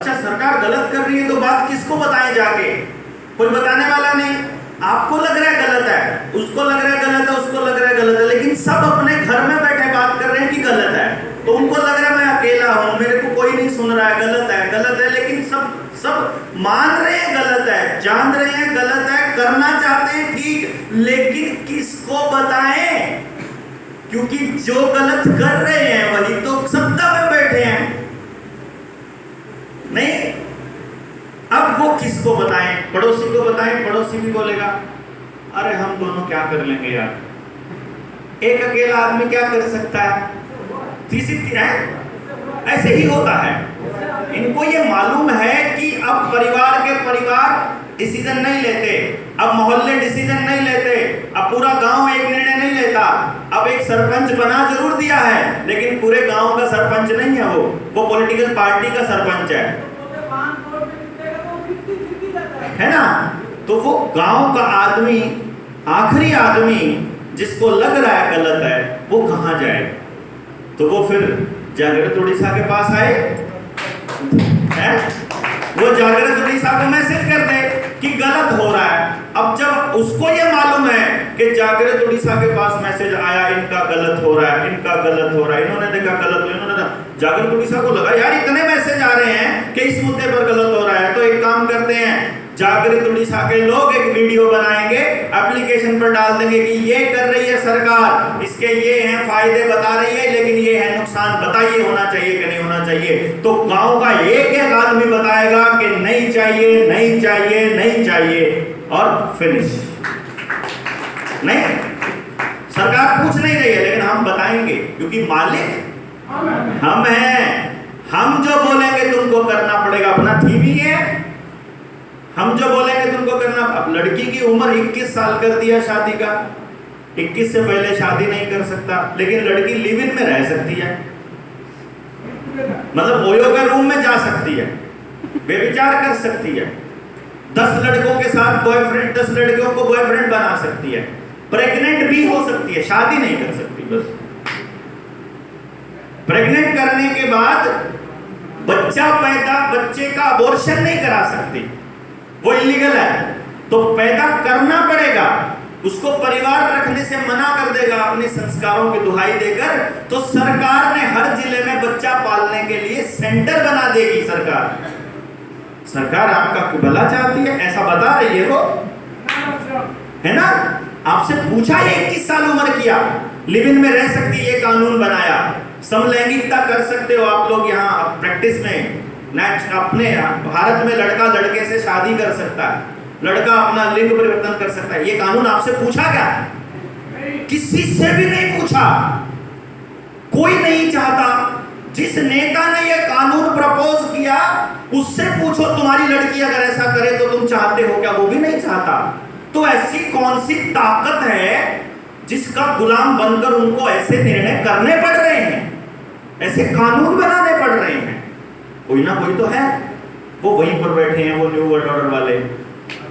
अच्छा, सरकार गलत कर रही है तो बात किसको बताएं जाके? कोई बताने वाला नहीं। आपको लग रहा है गलत है, उसको लग रहा है गलत है, उसको लग रहा है गलत है, लेकिन सब अपने घर में बैठे बात कर रहे हैं कि गलत है। तो उनको लग रहा है मैं अकेला हूं, मेरे को कोई नहीं सुन रहा है, गलत है, लेकिन सब सब मान रहे हैं गलत है, जान रहे हैं गलत है, करना चाहते हैं ठीक, लेकिन किसको बताएं? क्योंकि जो गलत कर रहे हैं वही तो सत्ता में बैठे हैं। नहीं, अब वो किसको बताएं? पड़ोसी को बताएं, पड़ोसी भी बोलेगा अरे हम दोनों क्या कर लेंगे यार, एक अकेला आदमी क्या कर सकता है, तीसरी है। ऐसे ही होता है। इनको ये मालूम है कि अब परिवार के परिवार डिसीजन नहीं लेते, अब मोहल्ले डिसीजन नहीं लेते, अब पूरा गांव एक निर्णय नहीं लेता। अब एक सरपंच बना जरूर दिया है, लेकिन पूरे गांव का सरपंच नहीं है, वो पॉलिटिकल पार्टी का सरपंच है ना। तो वो गांव का आदमी, आखिरी आदमी जिसको लग रहा है गलत है, वो कहां जाए? तो वो फिर जागृत उड़ीसा के पास आए है? वो जागृत उड़ीसा को मैसेज कर दे कि गलत हो रहा है। अब जब उसको ये मालूम है कि जागृत उड़ीसा के पास मैसेज आया इनका गलत हो रहा है, इनका गलत हो रहा है, इन्होंने देखा गलत हो, इन्होंने जागृत उड़ीसा को लगा यार इतने मैसेज आ रहे हैं कि इस मुद्दे पर गलत हो रहा है, तो एक काम करते हैं, जागृत उड़ीसा के लोग एक वीडियो बनाएंगे, एप्लीकेशन पर डाल देंगे कि ये कर रही है सरकार, इसके ये हैं फायदे बता रही है, लेकिन ये है नुकसान, बताइए होना चाहिए कि नहीं होना चाहिए। तो गांव का एक एक आदमी बताएगा कि नहीं चाहिए, नहीं चाहिए, नहीं चाहिए, और फिनिश। नहीं, सरकार पूछ नहीं रही है, लेकिन हम बताएंगे क्योंकि मालिक हम हैं। हम जो बोलेंगे तुमको करना पड़ेगा, अपना थीम ही है, हम जो बोलेंगे तुमको करना। अब लड़की की उम्र 21 साल कर दिया शादी का, 21 से पहले शादी नहीं कर सकता, लेकिन लड़की लिव इन में रह सकती है, मतलब ओयो के रूम में जा सकती है, बेविचार कर सकती है, 10 लड़कों के साथ बॉयफ्रेंड, 10 लड़कियों को बॉयफ्रेंड बना सकती है, प्रेग्नेंट भी हो सकती है, शादी नहीं कर सकती। बस प्रेग्नेंट करने के बाद बच्चे का अबॉर्शन नहीं करा सकती, वो इलीगल है। तो पैदा करना पड़ेगा, उसको परिवार रखने से मना कर देगा अपने संस्कारों की दुहाई देकर। तो सरकार ने हर जिले में बच्चा पालने के लिए सेंटर बना देगी। सरकार आपका भला चाहती है, ऐसा बता रही है वो, है ना। आपसे पूछा, ये 21 साल उम्र किया, लिव इन में रह सकती, ये कानून बनाया, समलैंगिकता कर सकते हो आप लोग यहाँ प्रैक्टिस में। अपने भारत में लड़का लड़के से शादी कर सकता है, लड़का अपना लिंग परिवर्तन कर सकता है, ये कानून आपसे पूछा क्या? किसी से भी नहीं पूछा, कोई नहीं चाहता। जिस नेता ने ये कानून प्रपोज किया उससे पूछो तुम्हारी लड़की अगर ऐसा करे तो तुम चाहते हो क्या? वो भी नहीं चाहता। तो ऐसी कौन सी ताकत है जिसका गुलाम बनकर उनको ऐसे निर्णय करने पड़ रहे हैं, ऐसे कानून बनाने पड़ रहे हैं? कोई ना कोई तो है, वो वहीं पर बैठे हैं, वो न्यू वर्ल्ड ऑर्डर वाले।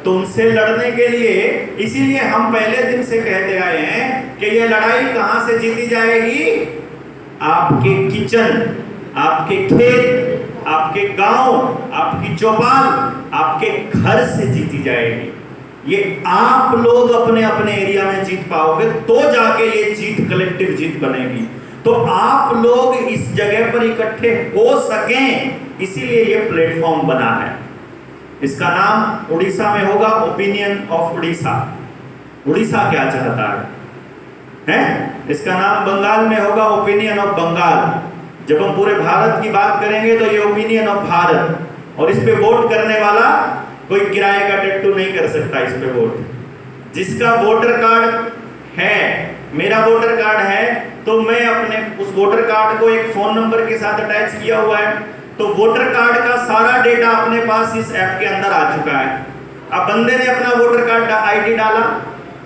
तो उनसे लड़ने के लिए, इसीलिए हम पहले दिन से कहते आए हैं कि ये लड़ाई कहां से जीती जाएगी? आपके किचन, आपके खेत, आपके गांव, आपकी चौपाल, आपके घर से जीती जाएगी। ये आप लोग अपने अपने एरिया में जीत पाओगे तो जाके ये जीत कलेक्टिव जीत बनेगी। तो आप लोग इस जगह पर इकट्ठे हो सकें, इसीलिए ये प्लेटफॉर्म बना है। इसका नाम उड़ीसा में होगा ओपिनियन ऑफ उड़ीसा। उड़ीसा क्या चाहता है? इसका नाम बंगाल में होगा ओपिनियन ऑफ बंगाल। जब हम पूरे भारत की बात करेंगे तो ये ओपिनियन ऑफ भारत, और इस पे वोट करने वाला कोई किराए का टैटू नहीं कर सकता। इस पे वोट, जिसका वोटर कार्ड है, मेरा वोटर कार्ड है, तो मैं अपने उस वोटर कार्ड को एक फोन नंबर के साथ अटैच किया हुआ है, तो वोटर कार्ड का सारा डेटा अपने पास इस ऐप के अंदर आ चुका है। अब बंदे ने अपना वोटर कार्ड आईडी डाला,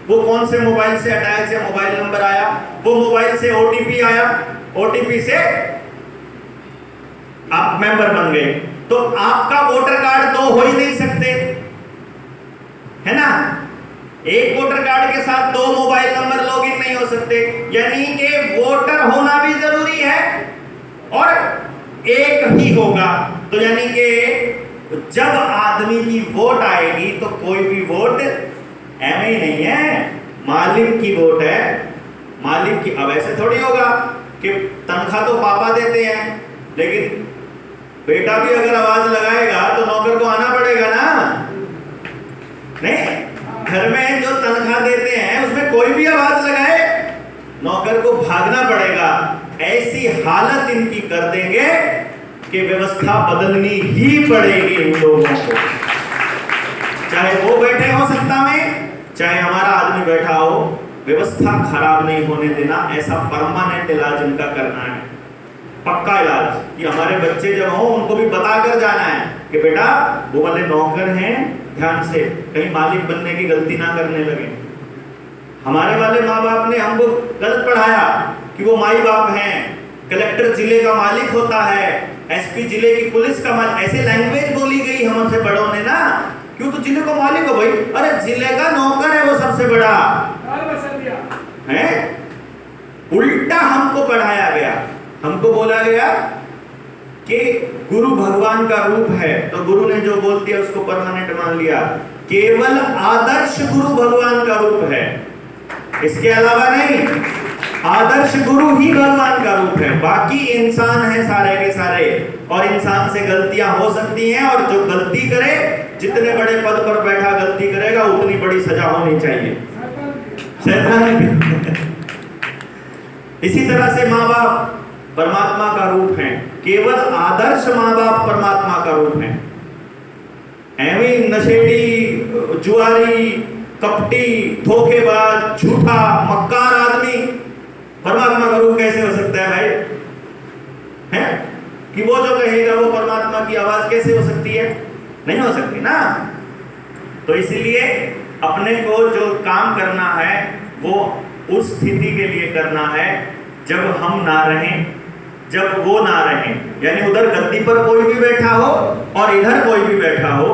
वो कौन से मोबाइल से अटैच है, मोबाइल नंबर आया, वो मोबाइल से ओटीपी आया, ओटीपी से आप मेंबर बन गए। तो आपका वोटर कार्ड दो हो ही नहीं सकते, है ना। एक वोटर कार्ड के साथ 2 मोबाइल नंबर लॉगिन नहीं हो सकते, यानी कि वोटर होना भी जरूरी है और एक ही होगा। तो यानी कि जब आदमी की वोट आएगी तो कोई भी वोट एवं ही नहीं है, मालिक की वोट है। मालिक की, अब ऐसे थोड़ी होगा कि तनख्वाह तो पापा देते हैं, लेकिन बेटा भी अगर आवाज लगाएगा तो नौकर को आना पड़ेगा ना। नहीं, घर में जो तनख्वाह देते हैं उसमें कोई भी आवाज लगाए नौकर को भागना पड़ेगा। ऐसी हालत इनकी कर देंगे कि व्यवस्था बदलनी ही पड़ेगी इन लोगों को, चाहे वो बैठे हो सत्ता में, चाहे हमारा आदमी बैठा हो। व्यवस्था खराब नहीं होने देना, ऐसा परमानेंट इलाज इनका करना है, पक्का इलाज। कि हमारे बच्चे जब हो उनको भी बता कर जाना है कि बेटा वो वाले नौकर हैं, ध्यान से, कहीं मालिक बनने की गलती ना करने लगे। हमारे वाले माँ बाप ने हमको गलत पढ़ाया कि वो माई बाप हैं, कलेक्टर जिले का मालिक होता है, एसपी जिले की पुलिस का मालिक, ऐसे लैंग्वेज बोली गई हमसे बड़ों ने ना। क्यों? तो जिले को मालिक हो भाई, अरे जिले का नौकर है वो सबसे बड़ा है। उल्टा हमको पढ़ाया गया, हमको बोला गया कि गुरु भगवान का रूप है, तो गुरु ने जो बोल दिया उसको परमानेंट मान लिया। केवल आदर्श गुरु भगवान का रूप है, इसके अलावा नहीं। आदर्श गुरु ही भगवान का रूप है, बाकी इंसान है सारे के सारे, और इंसान से गलतियां हो सकती हैं, और जो गलती करे, जितने बड़े पद पर बैठा गलती करेगा उतनी बड़ी सजा होनी चाहिए। इसी तरह से माँ बाप परमात्मा का रूप है, केवल आदर्श माँ बाप परमात्मा का रूप है। एवं नशेड़ी, जुआरी, कपटी, धोखेबाज, झूठा, मक्कार आदमी परमात्मा का रूप कैसे हो सकता है भाई? है कि वो जो कहेगा वो परमात्मा की आवाज कैसे हो सकती है? नहीं हो सकती ना। तो इसलिए अपने को जो काम करना है वो उस स्थिति के लिए करना है जब हम ना रहें, जब वो ना रहें, यानी उधर गद्दी पर कोई भी बैठा हो और इधर कोई भी बैठा हो,